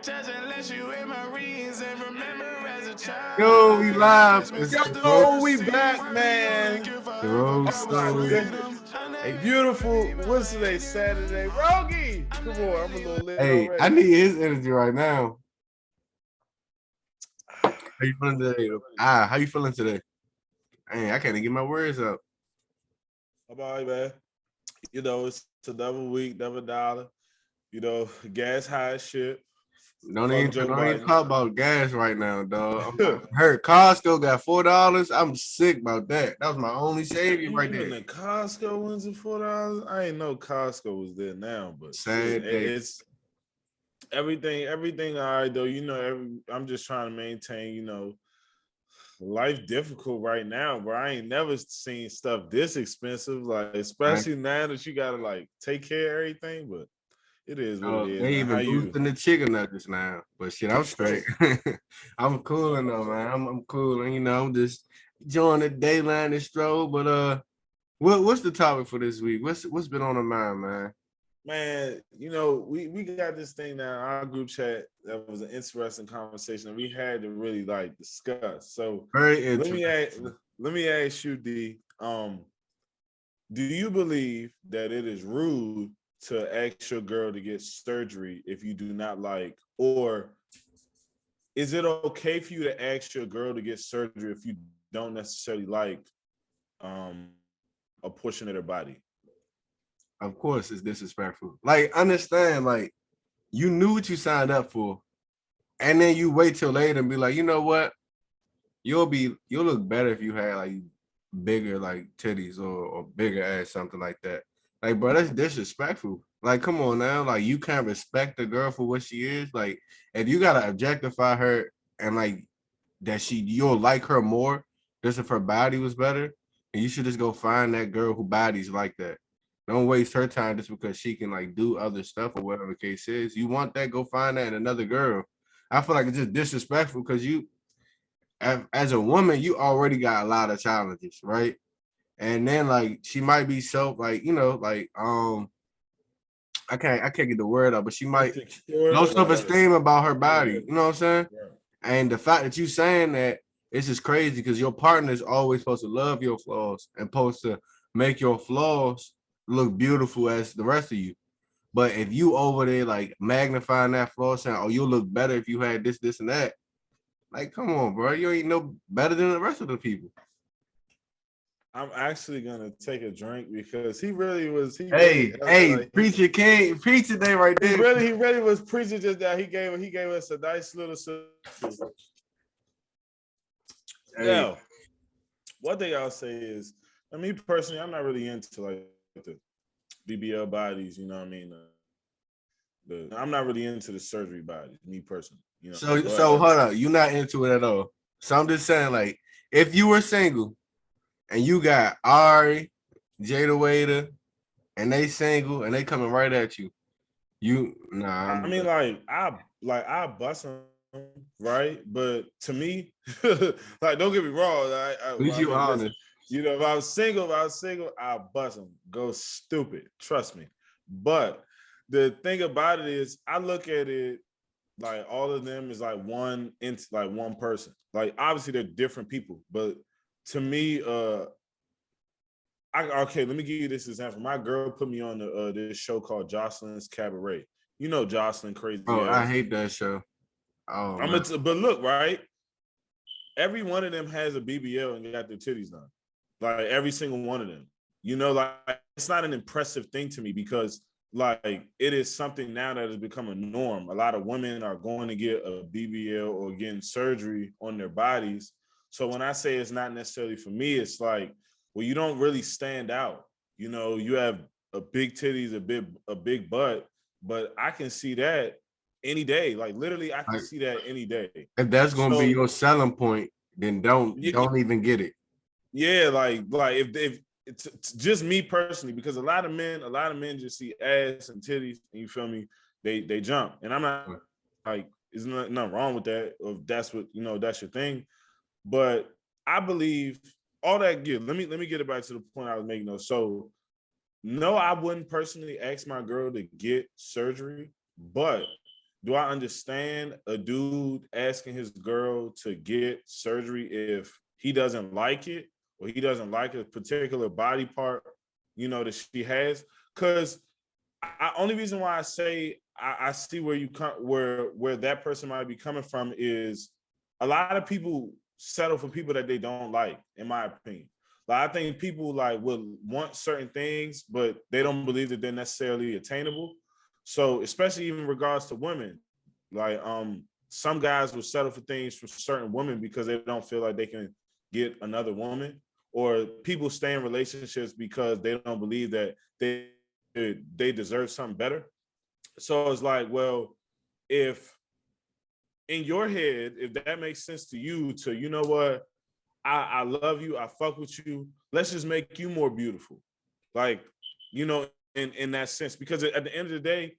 Yo, we live. It's the road. Yo, we back, man. The road Oh my story. goodness. A beautiful, what's today? Saturday. Rogie! Come on, I'm a little lit Hey, I already. need his energy right now. How you feeling today? How you feeling today? Hey, I can't even get my words up. How about you, man? You know, it's another week, another dollar. You know, gas high as shit. Fuck Joe Don't even Biden. talk about gas right now, dog. I'm hurt. Costco got $4. I'm sick about that. That was my only savior right Even there. the Costco ones at $4. I ain't know Costco was there now, but shit, Sad day. it's everything all right though. You know, I'm just trying to maintain, life difficult right now, bro. I ain't never seen stuff this expensive, like Right? especially now that you gotta like take care of everything. But it is what it is, They man. How even you? boosting the chicken nuggets now. But shit, I'm straight. I'm cooling though, man. I'm cooling. I'm just enjoying the dayline and stroll. But what's the topic for this week? What's been on the mind, man? Man, we got this thing now, our group chat that was an interesting conversation that we had to really like discuss. So Very let me ask, interesting. let me ask you, D. Do you believe that it is rude to ask your girl to get surgery if you do not like, or is it okay for you to ask your girl to get surgery if you don't necessarily like um a portion of their body? Of course, it's disrespectful. Like, understand, like, you knew what you signed up for, and then you wait till later and be like, you know what? You'll look better if you had like bigger like titties or bigger ass, something like that. Like, bro, that's disrespectful. Like, come on now. Like, you can't respect the girl for what she is. Like, if you gotta objectify her and like that you'll like her more just if her body was better, and you should just go find that girl who body's like that. Don't waste her time just because she can like do other stuff or whatever the case is. You want that, go find that in another girl. I feel like it's just disrespectful because as a woman, you already got a lot of challenges, right? And then like she might be I can't get the word out, but she might Insecure low or like, self-esteem about her yeah, body. You know what I'm saying? right. And the fact that you saying that, it's just crazy because your partner is always supposed to love your flaws and supposed to make your flaws look beautiful as the rest of you. But if you over there like magnifying that flaw, saying, "Oh, you'll look better if you had this, this, and that," like, come on, bro, you ain't no better than the rest of the people. I'm actually gonna take a drink because he really was. He really Hey, like preacher king, preacher day right he there. really he really was preaching just that. He gave us a nice little. Hey, Now, one thing I'll say is, me personally, I'm not really into like the BBL bodies. You know what I mean? I'm not really into the surgery bodies. Me personally, so but hold up, you not into it at all. So I'm just saying, like, if you were single and you got Ari, Jada Waiter, and they single and they coming right at you, I I'm mean, good. I bust them, right? But to me, like, don't get me wrong. At least I you mean, listen. honest. If I was single, I bust them. Go stupid. Trust me. But the thing about it is, I look at it like all of them is like one person. Like obviously they're different people, but to me, okay, let me give you this example. My girl put me on this show called Jocelyn's Cabaret. You know Jocelyn Crazy Oh, I Ass. hate that show. Oh man. But look, right? Every one of them has a BBL and got their titties done. Like every single one of them. Like it's not an impressive thing to me because like it is something now that has become a norm. A lot of women are going to get a BBL or getting surgery on their bodies. So when I say it's not necessarily for me, it's like, well, you don't really stand out. You have a big titties, a big butt, but I can see that any day. Like literally, I can Like, see that any day. if that's gonna be So your selling point, then don't even get it. yeah, like if it's just me personally, because a lot of men just see ass and titties, and you feel me, they jump, and I'm not like, there's nothing wrong with that, or if that's what that's your thing, but I believe all that good. Let me get it back to the point I was making though. So no, I wouldn't personally ask my girl to get surgery, but do I understand a dude asking his girl to get surgery if he doesn't like it or he doesn't like a particular body part, that she has? Because only reason why I say I see where you come where that person might be coming from is a lot of people settle for people that they don't like, in my opinion. Like I think people like will want certain things, but they don't believe that they're necessarily attainable. So especially even in regards to women, like some guys will settle for things for certain women because they don't feel like they can get another woman, or people stay in relationships because they don't believe that they deserve something better. So it's like, well, if in your head, if that makes sense to you, to what, I love you, I fuck with you, let's just make you more beautiful. Like, in that sense, because at the end of the day,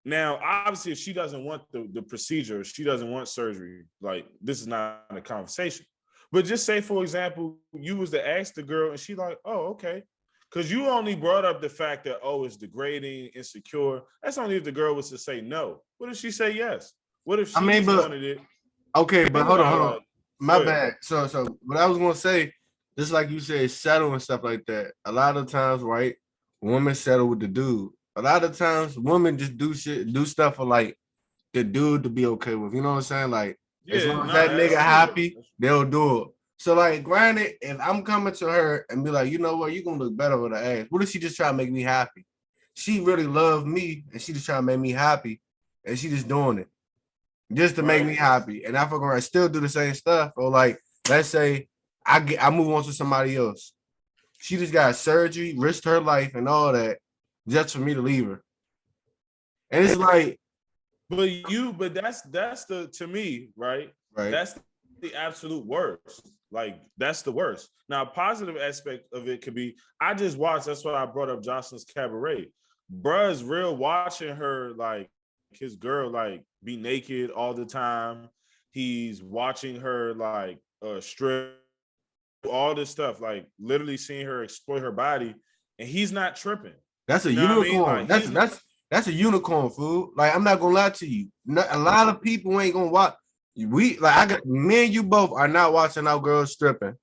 now obviously if she doesn't want the procedure, she doesn't want surgery, like this is not a conversation. But just say, for example, you was to ask the girl and she like, oh, okay. Because you only brought up the fact that, oh, it's degrading, insecure. That's only if the girl was to say no. What if she say yes? What if I she mean, just but wanted it? okay, but Think hold about it. on. Like, My bad. So what I was gonna say, just like you said, settle and stuff like that. A lot of times, right, women settle with the dude. A lot of times, women just do stuff for like the dude to be okay with. You know what I'm saying? Like, as yeah, long as nah, that that's nigga true. happy, they'll do it. So, like, granted, if I'm coming to her and be like, you know what, you gonna look better with her ass. What if she just try to make me happy? She really loved me and she just trying to make me happy, and she just doing it just to make Right. me happy. And I fucking I still do the same stuff. Or like, let's say I move on to somebody else. She just got surgery, risked her life and all that just for me to leave her. And it's like, But that's the, to me, right? right. That's the absolute worst. Like that's the worst. Now, positive aspect of it could be I just watched. That's why I brought up Jocelyn's Cabaret. Bruh's real watching her like his girl like be naked all the time. He's watching her like strip, all this stuff, like literally seeing her exploit her body, and he's not tripping. That's a You know what I mean? unicorn. Like he's not. That's a unicorn, food. Like I'm not gonna lie to you. A lot of people ain't gonna watch. We like I got me and you both are not watching our girls stripping.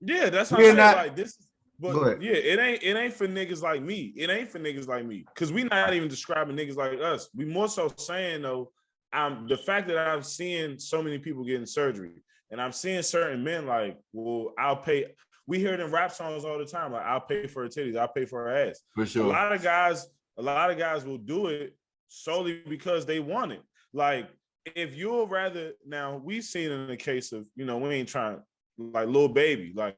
Yeah, that's what I'm We're saying. not. Like this, Go but ahead. yeah, it ain't for niggas like me. It ain't for niggas like me. Cause we not even describing niggas like us. We more so saying though, the fact that I'm seeing so many people getting surgery, and I'm seeing certain men like, well, I'll pay. We hear it in rap songs all the time. Like, I'll pay for her titties, I'll pay for her ass. For A sure. lot of guys, a lot of guys will do it solely because they want it. Like, if you'll rather, now we've seen in the case of, we ain't trying like Lil Baby, like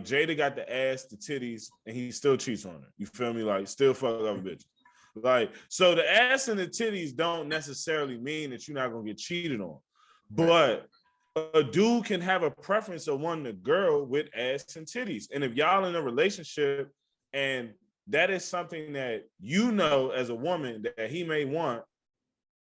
Jada got the ass, the titties, and he still cheats on her. You feel me? Like still fuck other bitches. Like, so the ass and the titties don't necessarily mean that you're not gonna get cheated on. But a dude can have a preference of wanting a girl with ass and titties. And if y'all in a relationship and that is something that as a woman that he may want,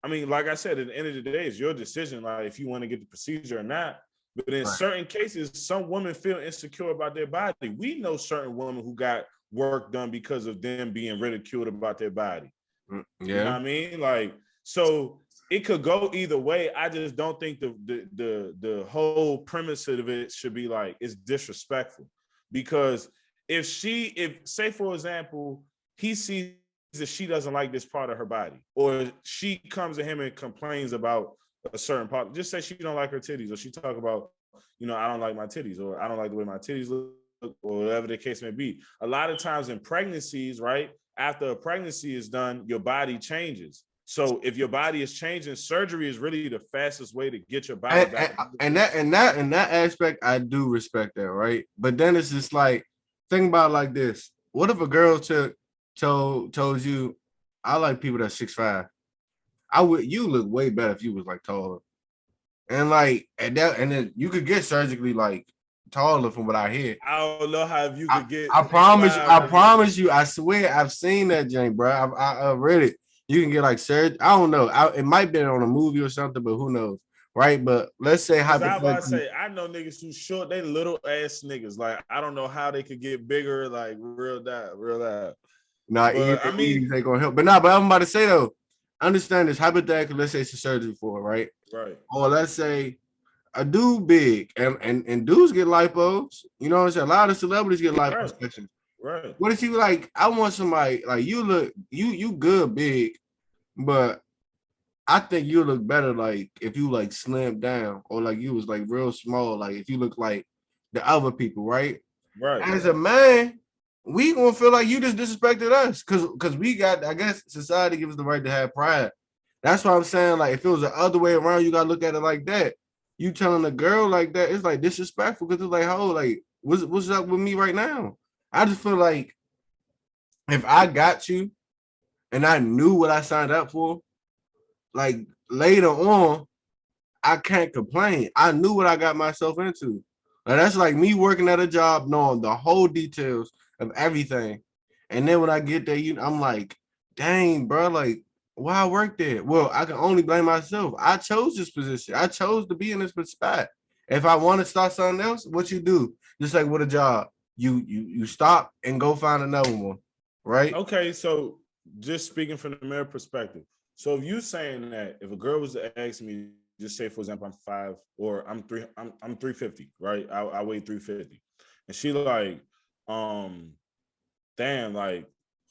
I mean, like I said, at the end of the day, it's your decision, like if you want to get the procedure or not. But in certain cases, some women feel insecure about their body. We know certain women who got work done because of them being ridiculed about their body. Yeah. You know what I mean? Like, so it could go either way. I just don't think the whole premise of it should be like it's disrespectful. Because if say for example, he sees that she doesn't like this part of her body, or she comes to him and complains about a certain part, just say she don't like her titties, or she talk about, I don't like my titties, or I don't like the way my titties look, or whatever the case may be. A lot of times in pregnancies, right, after a pregnancy is done, your body changes. So if your body is changing, surgery is really the fastest way to get your body back. And that aspect, I do respect that, right? But then it's just like, think about it like this: what if a girl told you, I like people that's 6'5"? You look way better if you was like taller. And like and then you could get surgically like taller from what I hear. I don't know how if you could get. I promise you, I swear I've seen that, Jane, bro. I read it. You can get like surgery. I don't know. It might be on a movie or something, but who knows, right? But let's say hypothetically, I know niggas too short. They little ass niggas. Like I don't know how they could get bigger. Like real that. Nah, But I mean, ain't gonna help. But I'm about to say though, understand this hypothetically. Let's say it's a surgery for it, right? Right. Or let's say a dude big and dudes get lipos. You know what I'm saying? A lot of celebrities get Right. liposuction. Right. What if you like? I want somebody like you look you good big, but I think you look better like if you like slimmed down or like you was like real small. Like if you look like the other people, right? Right. As a man, we gonna feel like you just disrespected us because we got. I guess society gives us the right to have pride. That's why I'm saying like if it was the other way around, you gotta look at it like that. You telling a girl like that, it's like disrespectful because it's like, oh, like what's up with me right now? I just feel like if I got you and I knew what I signed up for, like later on, I can't complain. I knew what I got myself into. Like, that's like me working at a job, knowing the whole details of everything. And then when I get there, I'm like, dang, bro, like, why I work there? Well, I can only blame myself. I chose this position. I chose to be in this spot. If I want to start something else, what you do? Just like with a job, you stop and go find another one, right? Okay, so just speaking from the male perspective. So if you saying that if a girl was to ask me, just say for example, I'm 5 or I'm 350, right? I weigh 350. And she like, damn, like,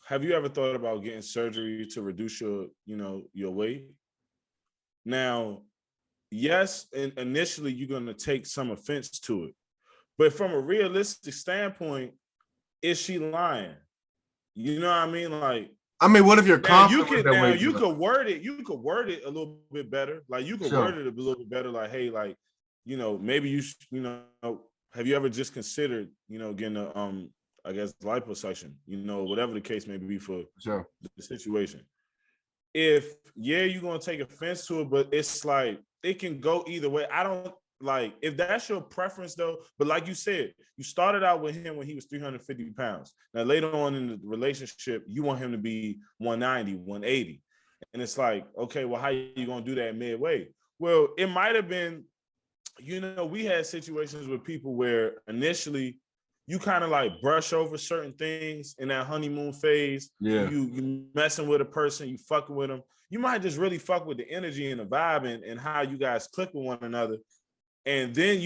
have you ever thought about getting surgery to reduce your weight? Now, yes, and initially you're gonna take some offense to it. But from a realistic standpoint, is she lying? You know what I mean? Like, I mean, what if you're now you confident with could that now weight? you could word it. You could word it a little bit better. Like you could Sure. word it a little bit better. Like, hey, like maybe have you ever just considered getting a I guess liposuction? Whatever the case may be for Sure. the situation. If you're gonna take offense to it, but it's like it can go either way. I don't like if that's your preference though. But like you said, you started out with him when he was 350 pounds. Now later on in the relationship, you want him to be 190, 180. And it's like, okay, well, how you gonna do that midway? Well, it might have been, we had situations with people where initially you kind of like brush over certain things in that honeymoon phase. Yeah. You messing with a person, you fucking with them. You might just really fuck with the energy and the vibe and how you guys click with one another. And then,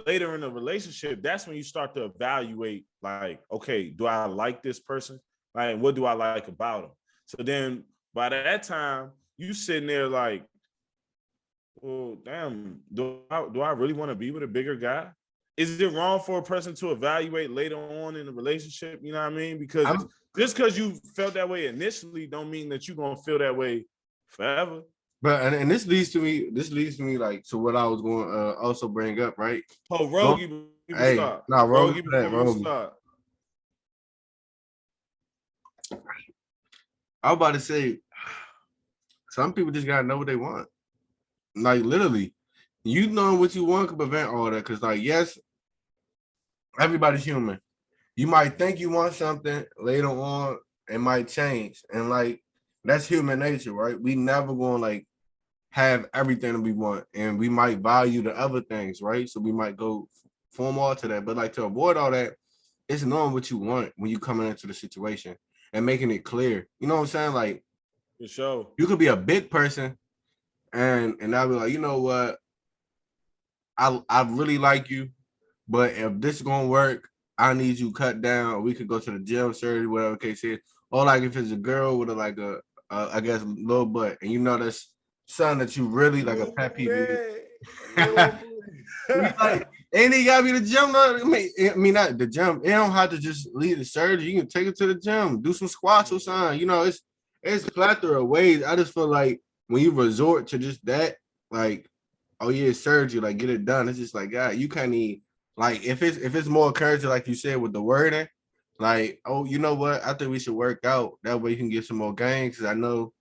later in the relationship, that's when you start to evaluate, like, okay, do I like this person? Like, what do I like about them? So then by that time, you sitting there like, well, damn, do I really want to be with a bigger guy? Is it wrong for a person to evaluate later on in the relationship? You know what I mean? Because just because you felt that way initially don't mean that you're going to feel that way forever. But and this leads to me. This leads to me like to what I was going to also bring up, right? Oh, Don't, Rogie, before we hey, start. nah, Rogan Rogie, for that, before we Rogan. start. I was about to say, some people just gotta know what they want. Like literally, you know what you want can prevent all that. Cause like, yes, everybody's human. You might think you want something later on, it might change, and like that's human nature, right? We never gonna like have everything that we want, and we might value the other things, right? So we might go form all to that, but like to avoid all that, it's knowing what you want when you coming into the situation and making it clear. You know what I'm saying? Like For sure. you could be a big person, and I'll be like, you know what, I really like you, but if this is gonna work, I need you cut down. We could go to the gym, surgery, whatever the case is. Or like if it's a girl with a I guess little butt, and you know that's something that you really like a pet peeve. We like, and he got me the gym. I mean, not the gym. It don't have to just leave the surgery. You can take it to the gym, do some squats or something. It's a plethora of ways. I just feel like when you resort to just that, like, oh yeah, surgery, like get it done. It's just like, God, you can't even like if it's more encouraging, like you said with the wording, like, oh, you know what? I think we should work out. That way you can get some more gains. Cause I know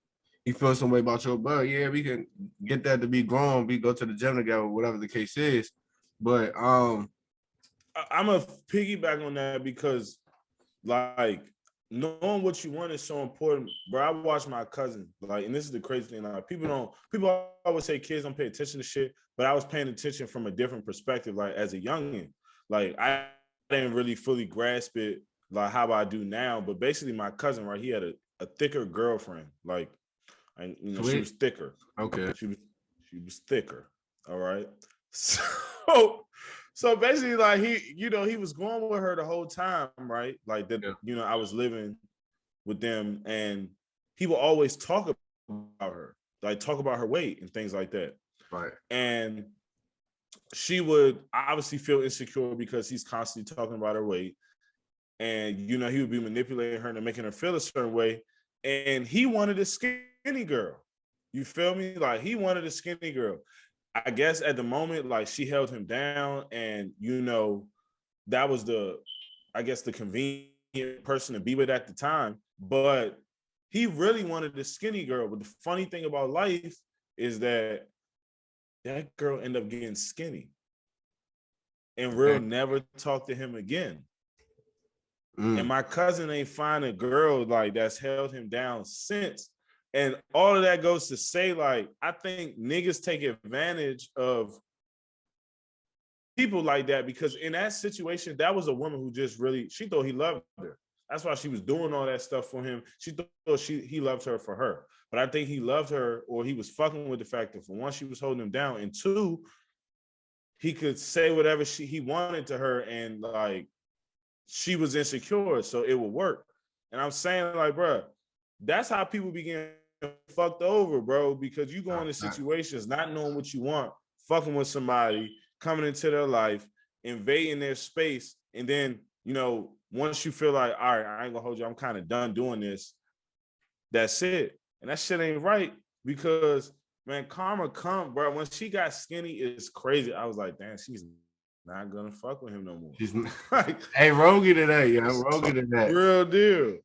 you feel some way about your butt. Yeah, we can get that to be grown. We go to the gym together, whatever the case is. But I'm a piggyback on that because, like, knowing what you want is so important. Bro, I watch my cousin, like, and this is the crazy thing. Like, people always say kids don't pay attention to shit, but I was paying attention from a different perspective. Like, as a youngin, like, I didn't really fully grasp it like how I do now. But basically, my cousin, right, he had a thicker girlfriend. Like, And you know, Sweet. she was thicker. Okay. She was thicker. All right. So basically, like he was going with her the whole time, right? Like that, Yeah. I was living with them, and he would always talk about her, like talk about her weight and things like that. Right. And she would obviously feel insecure because he's constantly talking about her weight. And he would be manipulating her and making her feel a certain way. And he wanted a skinny girl. You feel me? Like he wanted a skinny girl. I guess at the moment, like she held him down, and that was the convenient person to be with at the time. But he really wanted a skinny girl. But the funny thing about life is that girl ended up getting skinny, and Real never talked to him again. And my cousin ain't find a girl like that's held him down since. And all of that goes to say, like, I think niggas take advantage of people like that, because in that situation, that was a woman who just really, she thought he loved her. That's why she was doing all that stuff for him. She thought he loved her for her. But I think he loved her, or he was fucking with the fact that, for one, she was holding him down, and two, he could say whatever he wanted to her, and like, she was insecure, so it would work. And I'm saying, like, bro, that's how people begin fucked over, bro, because you go into situations not knowing what you want, fucking with somebody, coming into their life, invading their space, and then, once you feel like, all right, I ain't gonna hold you, I'm kind of done doing this, that's it. And that shit ain't right, because, man, karma come, bro. When she got skinny, it's crazy. I was like, damn, she's not gonna fuck with him no more. She's like, hey, Rogie today, yeah, Rogie today. Real deal.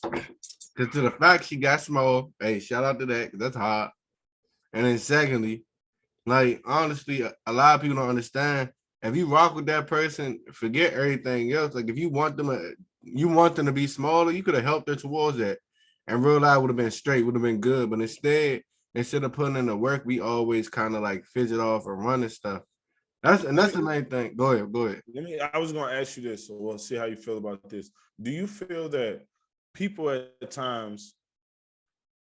Because to the fact she got small, hey, shout out to that, because that's hard. And then secondly, like, honestly, a lot of people don't understand. If you rock with that person, forget everything else. Like, if you want them to be smaller, you could have helped her towards that. And Real life would have been straight, would have been good. But instead of putting in the work, we always kind of like fidget off and run and stuff. That's the main thing. Go ahead. I was gonna ask you this, so we'll see how you feel about this. Do you feel that people at times,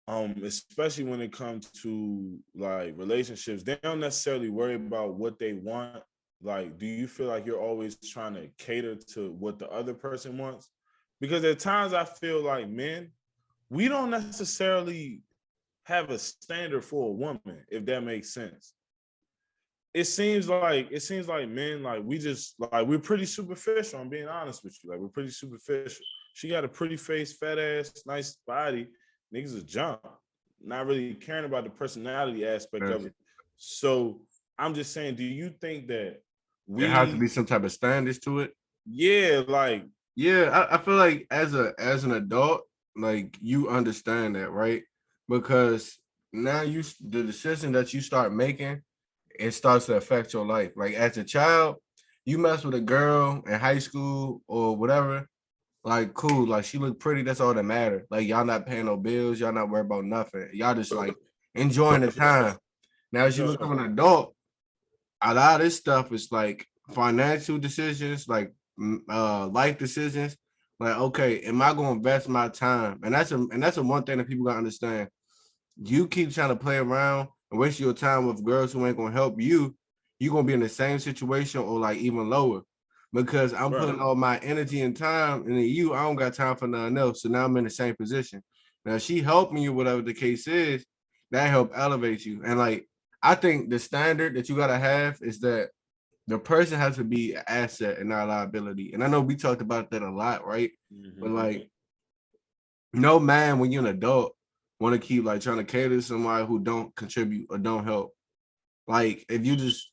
especially when it comes to like relationships, they don't necessarily worry about what they want? Like, do you feel like you're always trying to cater to what the other person wants? Because at times I feel like men, we don't necessarily have a standard for a woman, if that makes sense. It seems like men, like, we're pretty superficial. I'm being honest with you. Like, we're pretty superficial. She got a pretty face, fat ass, nice body. Niggas is jump. Not really caring about the personality aspect of it. So I'm just saying, do you think that there has to be some type of standards to it? Yeah, like, yeah, I feel like as an adult, like, you understand that, right? Because now the decision that you start making, it starts to affect your life. Like, as a child, you mess with a girl in high school or whatever, like, cool, like, she look pretty, that's all that matter. Like, y'all not paying no bills, y'all not worried about nothing. Y'all just like enjoying the time. Now, as you become an adult, a lot of this stuff is like financial decisions, like life decisions. Like, okay, am I going to invest my time? And that's a one thing that people got to understand. You keep trying to play around and waste your time with girls who ain't gonna help you, you're gonna be in the same situation or like even lower. Because I'm putting all my energy and time into you, I don't got time for nothing else. So now I'm in the same position. Now she helped me, whatever the case is, that help elevate you. And like, I think the standard that you gotta have is that the person has to be an asset and not a liability. And I know we talked about that a lot, right? Mm-hmm. But like, no man, when you're an adult, want to keep like trying to cater to somebody who don't contribute or don't help. Like, if you just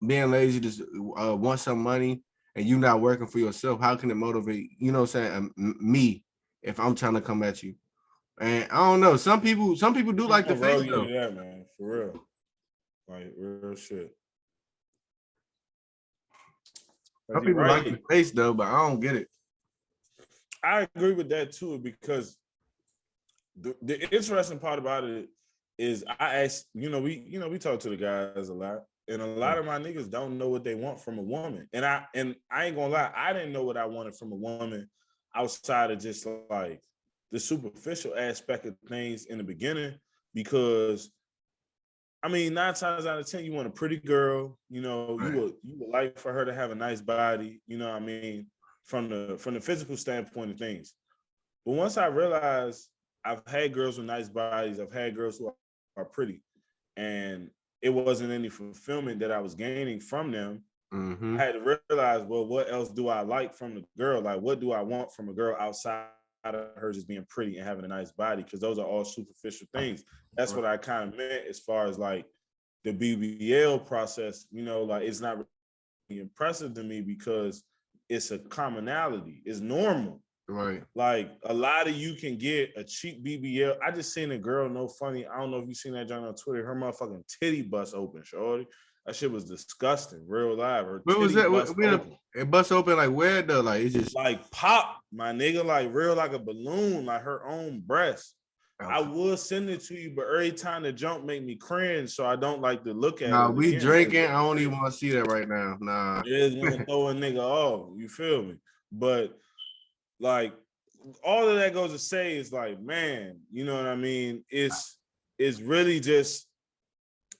being lazy, just want some money and you not working for yourself, how can it motivate, you know what I'm saying, me if I'm trying to come at you? And I don't know, some people do like the face though. Yeah, man, for real. Like, real shit. Some people like the face though, but I don't get it. I agree with that too, because the interesting part about it is I ask, we talk to the guys a lot, and a lot of my niggas don't know what they want from a woman. And I ain't gonna lie, I didn't know what I wanted from a woman outside of just like the superficial aspect of things in the beginning because I mean, 9 times out of 10, you want a pretty girl. You know, Right. you would like for her to have a nice body. You know what I mean, from the physical standpoint of things. But once I realized I've had girls with nice bodies, I've had girls who are pretty, and it wasn't any fulfillment that I was gaining from them. Mm-hmm. I had to realize, well, what else do I like from the girl? Like, what do I want from a girl outside of her just being pretty and having a nice body? Because those are all superficial things. That's what I kind of meant as far as like the BBL process. You know, like it's not really impressive to me because it's a commonality. It's normal. Right. Like a lot of you can get a cheap BBL. I just seen a girl, no funny. I don't know if you seen that John on Twitter. Her motherfucking titty bust open, shorty. That shit was disgusting, real live. Her Where was titty that? bust open. It bust open like where though? Like it's just Like pop, my nigga, like real like a balloon, like her own breast. I would send it to you, but every time the jump make me cringe, so I don't like to look at Nah, it we again. drinking. I don't even want to see that right now. Nah. It's gonna throw a nigga off. You feel me? But like all of that goes to say is like, man, you know what I mean? It's really just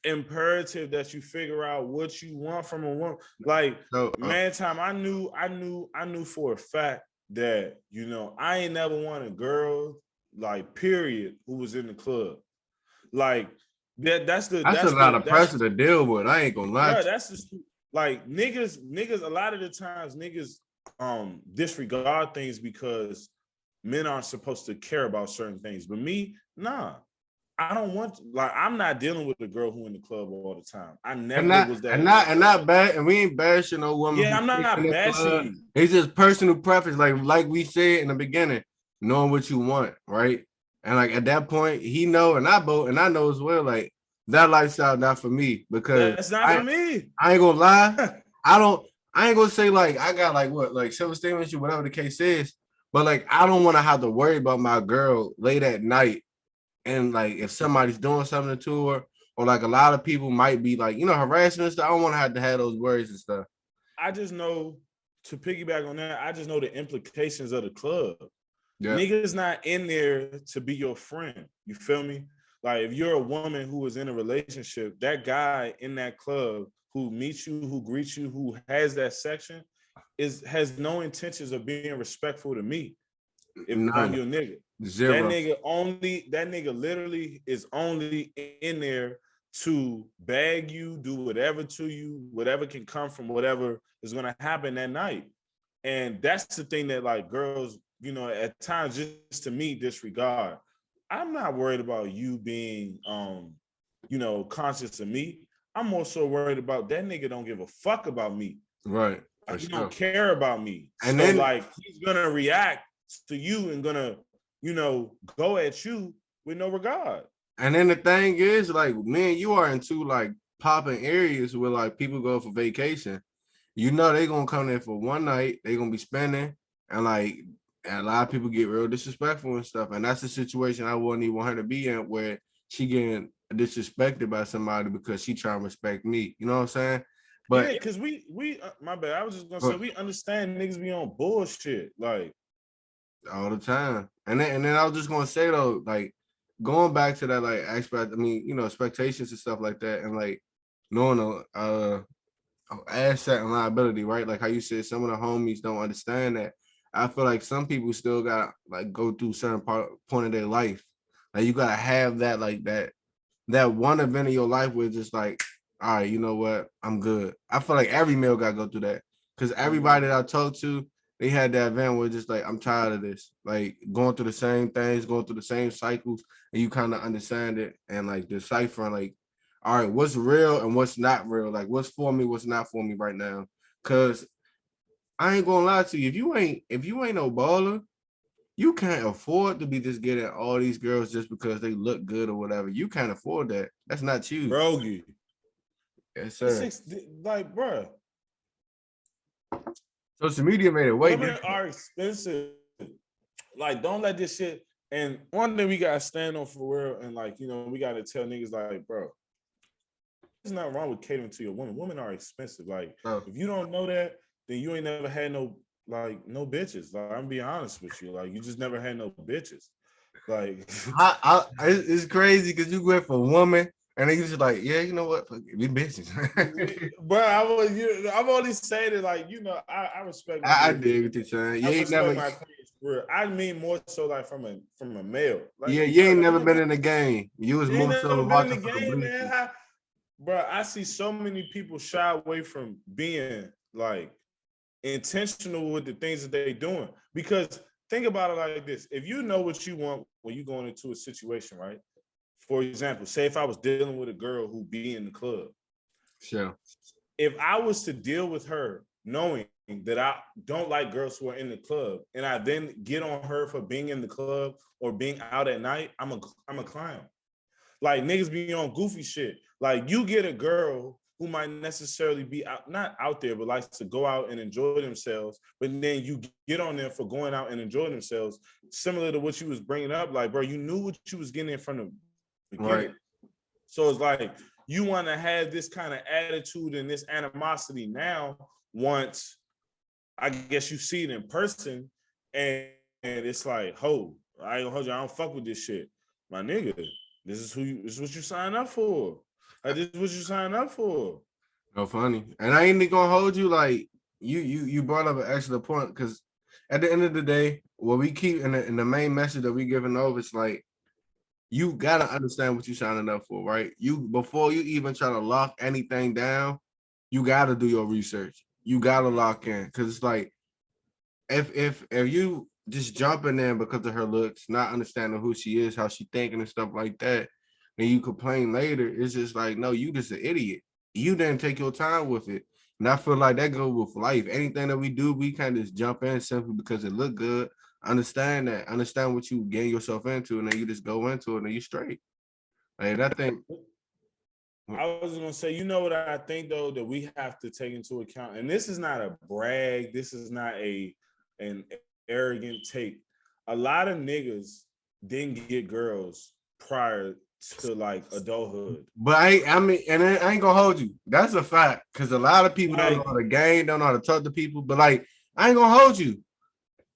imperative that you figure out what you want from a woman. Like, So, man, time I knew for a fact that, you know, I ain't never want a girl, like, period, who was in the club. Like, that's a lot of pressure to deal with. I ain't gonna lie. Bro, that's just like niggas, a lot of the times niggas disregard things because men aren't supposed to care about certain things. But me, nah. I don't want I'm not dealing with a girl who in the club all the time. I never was that. And not bad. And we ain't bashing no woman. Yeah, I'm not bashing you. It's just personal preference. Like we said in the beginning, knowing what you want, right? And like at that point, he know and I know as well. Like that lifestyle not for me because that's not for me. I ain't gonna lie. I ain't gonna say like I got like what like self-esteem issue, whatever the case is. But like I don't want to have to worry about my girl late at night. And like if somebody's doing something to her, or like a lot of people might be like, you know, harassment and stuff. I don't want to have those worries and stuff. I just know to piggyback on that, I just know the implications of the club. Yeah. Niggas not in there to be your friend. You feel me? Like if you're a woman who is in a relationship, that guy in that club who meets you, who greets you, who has that section, has no intentions of being respectful to me. If I'm your nigga. Zero. That nigga literally is only in there to bag you, do whatever to you, whatever can come from whatever is gonna happen that night. And that's the thing that like girls, you know, at times just to me disregard. I'm not worried about you being you know, conscious of me. I'm more so worried about that nigga don't give a fuck about me. Right. Like, he don't care about me. And so then, like he's gonna react to you and gonna, you know, go at you with no regard. And then the thing is, like, man, you are in two like popping areas where like people go for vacation. You know they're gonna come there for one night, they're gonna be spending, and like and a lot of people get real disrespectful and stuff. And that's the situation I wouldn't even want her to be in, where she getting disrespected by somebody because she trying to respect me. You know what I'm saying? But yeah, because we my bad. I was just gonna say we understand niggas be on bullshit like all the time. And then I was just gonna say though, like going back to that like aspect, I mean, you know, expectations and stuff like that, and like knowing asset and liability, right? Like how you said, some of the homies don't understand that. I feel like some people still got like go through certain point of their life. Like you gotta have that like that one event in your life where it's just like, all right, you know what, I'm good. I feel like every male gotta go through that because everybody that I talk to, they had that event where just like, I'm tired of this, like going through the same things, going through the same cycles, and you kind of understand it and like deciphering like, all right, what's real and what's not real, like what's for me, what's not for me right now. Cause I ain't gonna lie to you, if you ain't no baller, you can't afford to be just getting all these girls just because they look good or whatever. You can't afford that. That's not you. Brogy. Yes, sir. Like, bro. Social media made it way different. Women are expensive. Like, don't let this shit. And one thing we gotta stand on for real, and like, you know, we gotta tell niggas like, bro, there's nothing wrong with catering to your women. Women are expensive. Like, if you don't know that, then you ain't never had no bitches. Like, I'm being honest with you. Like, you just never had no bitches. Like, It's crazy because you went for woman, and then you just like, yeah, you know what? Fuck it, we bitches. but I'm only saying it like, I respect my I niggas. dig what you're saying. I You ain't respect never, my queens for real. I mean more so like from a male. Like, yeah, you bro, ain't never been in the game. You was you ain't more never so been in the watching for the game, man. bleachers. Bro, I see so many people shy away from being like intentional with the things that they're doing. Because think about it like this: if you know what you want when you're going into a situation, right? For example, say if I was dealing with a girl who be in the club, Sure. if I was to deal with her knowing that I don't like girls who are in the club, and I then get on her for being in the club or being out at night, I'm a clown. Like niggas be on goofy shit. Like you get a girl who might necessarily be out, not out there, but likes to go out and enjoy themselves. But then you get on them for going out and enjoying themselves. Similar to what you was bringing up, like, bro, you knew what you was getting in from the beginning. Right. So it's like you want to have this kind of attitude and this animosity now once I guess you see it in person and it's like, ho, I ain't gonna hold you, I don't fuck with this shit. My nigga, this is what you sign up for. Like, this is what you sign up for. No funny. And I ain't gonna hold you like you brought up an excellent point because at the end of the day, what we keep in the main message that we giving over, it's like you gotta understand what you're signing up for, right? You before you even try to lock anything down, you gotta do your research. You gotta lock in because it's like if you just jumping in because of her looks, not understanding who she is, how she thinking and stuff like that, and you complain later, it's just like, no, you just an idiot. You didn't take your time with it. And I feel like that goes with life. Anything that we do, we kind of just jump in simply because it look good. Understand that. Understand what you getting yourself into, and then you just go into it and you straight. Like that thing. I was gonna say, you know what I think though, that we have to take into account, and this is not a brag, this is not an arrogant take. A lot of niggas didn't get girls prior to like adulthood. But I mean, and I ain't gonna hold you. That's a fact because a lot of people don't know Like, how to game, don't know how to talk to people. But like, I ain't gonna hold you.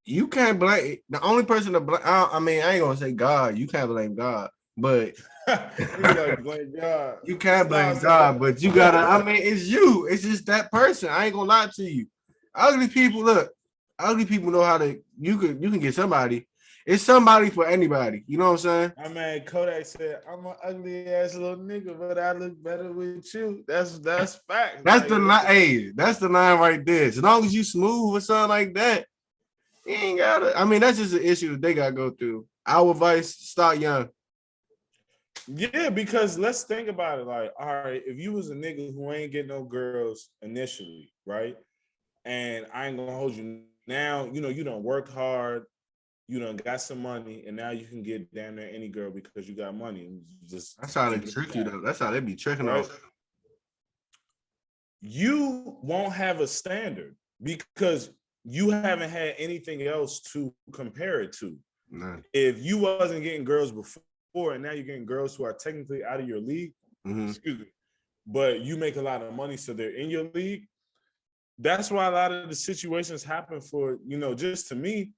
You can't blame the only person to blame. I mean, I ain't gonna say God. You can't blame God, but nigga like blame God. you can't blame Stop saying God. But you gotta. I mean, it's you. It's just that person. I ain't gonna lie to you. Ugly people, look. Ugly people know how to. You can get somebody. It's somebody for anybody. You know what I'm saying? My man Kodak said, "I'm an ugly ass little nigga, but I look better with you." That's fact. That's Like, the line. Hey, that's the line right there. As long as you smooth or something like that, you ain't gotta. I mean, that's just an issue that they gotta go through. Our advice: start young. yeah, because let's think about it. Like, all right, if you was a nigga who ain't get no girls initially, right? And I ain't gonna hold you now. You don't work hard. You done got some money, and now you can get damn near any girl because you got money. Just That's how they keep it a trick you, fact, though. That's how they be tricking right? us. You won't have a standard because you haven't had anything else to compare it to. Nah. If you wasn't getting girls before, and now you're getting girls who are technically out of your league, excuse me, but you make a lot of money, so they're in your league. That's why a lot of the situations happen for, just to me,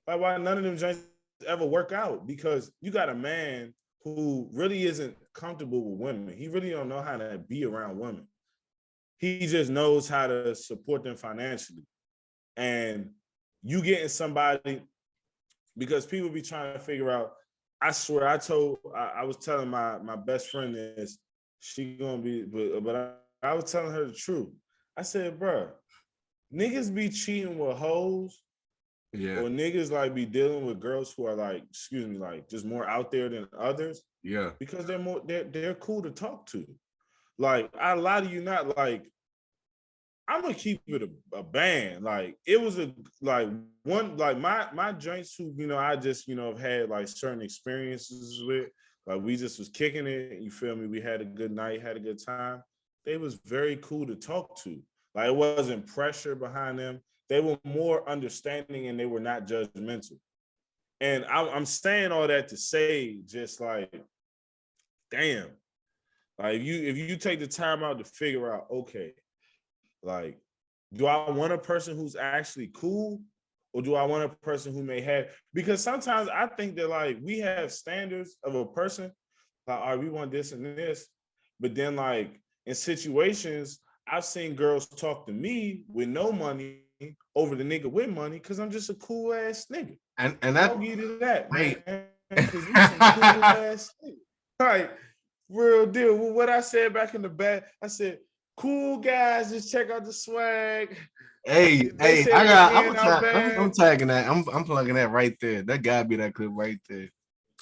like why none of them joints ever work out, because you got a man who really isn't comfortable with women. He really don't know how to be around women. He just knows how to support them financially. And you getting somebody, because people be trying to figure out, I swear I was telling my best friend this, she gonna be, but I was telling her the truth. I said, bro, niggas be cheating with hoes, Yeah. or niggas like be dealing with girls who are like, excuse me, like just more out there than others, Yeah. because they're cool to talk to. Like, I lie to you not, like, I'm gonna keep it a band. Like, it was my joints who, I just, have had like certain experiences with, like we just was kicking it, you feel me? We had a good night, had a good time. They was very cool to talk to. Like, it wasn't pressure behind them. They were more understanding and they were not judgmental. And I'm saying all that to say, just like, damn, like if you take the time out to figure out, okay, like, do I want a person who's actually cool, or do I want a person who may have? Because sometimes I think that like we have standards of a person, like, all right, we want this and this, but then like in situations, I've seen girls talk to me with no money over the nigga with money because I'm just a cool ass nigga. And I'll give you that, wait. man. Because you some cool ass nigga. Like, real deal. What I said back in the back, I said, cool guys, just check out the swag. Hey, I'm tagging that. I'm plugging that right there. That gotta be that clip right there.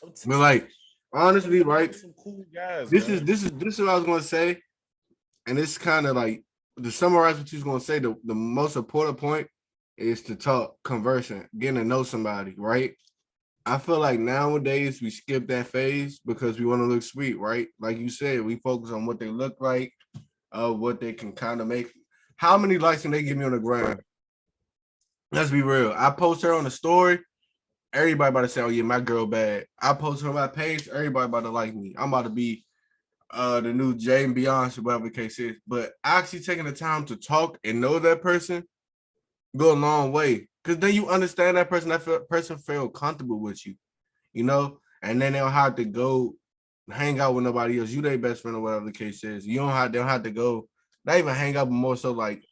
But like, honestly, right? Some cool guys. This is what I was gonna say, and it's kind of like to summarize what you was gonna say. The most important point is to talk, conversing, getting to know somebody, right? I feel like nowadays we skip that phase because we want to look sweet, right? Like you said, we focus on what they look like, what they can kind of make. How many likes can they give me on the ground? Let's be real. I post her on the story, everybody about to say, "Oh yeah, my girl bad." I post her on my page, everybody about to like me. I'm about to be the new Jay and Beyonce, whatever the case is. But actually taking the time to talk and know that person go a long way. Because then you understand that person feel comfortable with you, you know? And then they don't have to go hang out with nobody else. You their best friend or whatever the case is. They don't have to go, not even hang out, but more so like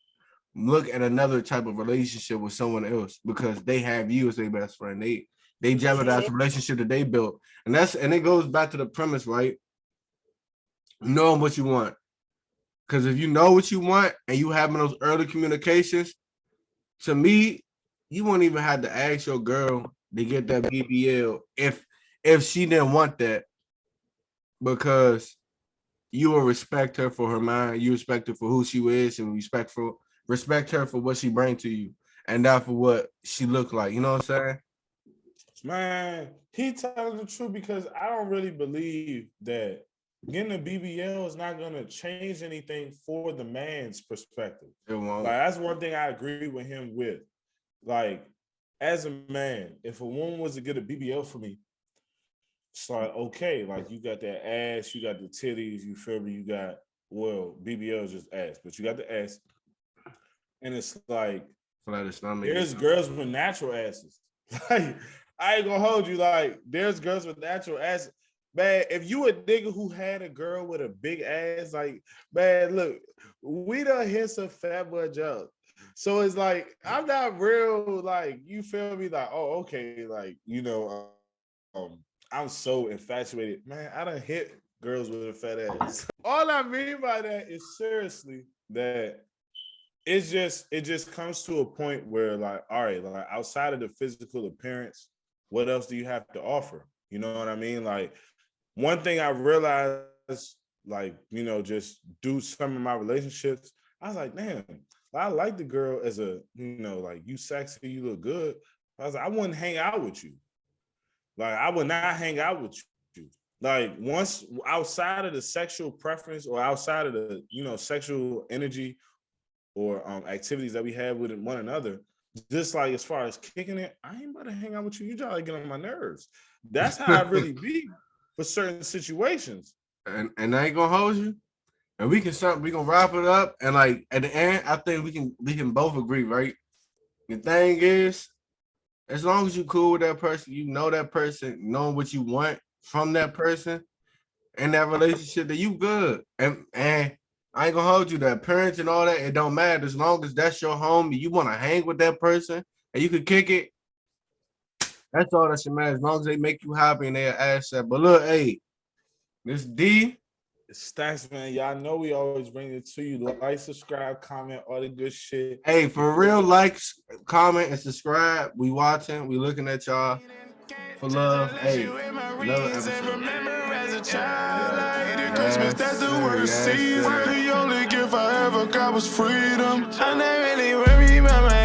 look at another type of relationship with someone else because they have you as their best friend. They jeopardize the relationship that they built. And it goes back to the premise, right? Knowing what you want. Because if you know what you want and you having those early communications, to me, you won't even have to ask your girl to get that BBL if she didn't want that, because you will respect her for her mind, you respect her for who she is, and respect her for what she brings to you, and not for what she look like. You know what I'm saying? Man, he telling the truth because I don't really believe that getting a BBL is not going to change anything for the man's perspective. It won't. Like, that's one thing I agree with him with. Like, as a man, if a woman was to get a BBL for me, it's like, okay, like you got that ass, you got the titties, you feel me? You got, well, BBL is just ass, but you got the ass. And it's like, there's girls with natural asses. Like, I ain't gonna hold you, like, there's girls with natural asses. Man, if you a nigga who had a girl with a big ass, like, man, look, we done hit some fat boy jokes. So it's like, I'm not real, like, you feel me? Like, oh, okay, like, you know, I'm so infatuated. Man, I done hit girls with a fat ass. All I mean by that is seriously that it just comes to a point where, like, all right, like, outside of the physical appearance, what else do you have to offer? You know what I mean? Like, one thing I realized, like, you know, just do some of my relationships, I was like, damn, I like the girl as a, you know, like, you sexy, you look good. I was like, I wouldn't hang out with you. Like, I would not hang out with you. Like, once outside of the sexual preference or outside of the, you know, sexual energy or activities that we have with one another, just like as far as kicking it, I ain't about to hang out with you. You try to get on my nerves. That's how I really be for certain situations. And I ain't gonna hold you. And we gonna wrap it up. And like at the end, I think we can both agree, right? The thing is, as long as you cool with that person, you know that person, knowing what you want from that person and that relationship, that you good. And I ain't gonna hold you, that parents and all that, it don't matter. As long as that's your home, you want to hang with that person and you can kick it, that's all that should matter. As long as they make you happy and they're asset. But look, hey, this D. Stacks, man. Y'all know we always bring it to you. Like, subscribe, comment, all the good shit. Hey, for real, like, comment, and subscribe. We watching, we looking at y'all for love. Hey, another episode. Christmas, that's the worst season. The only gift I ever got was freedom. I'm not really worried about my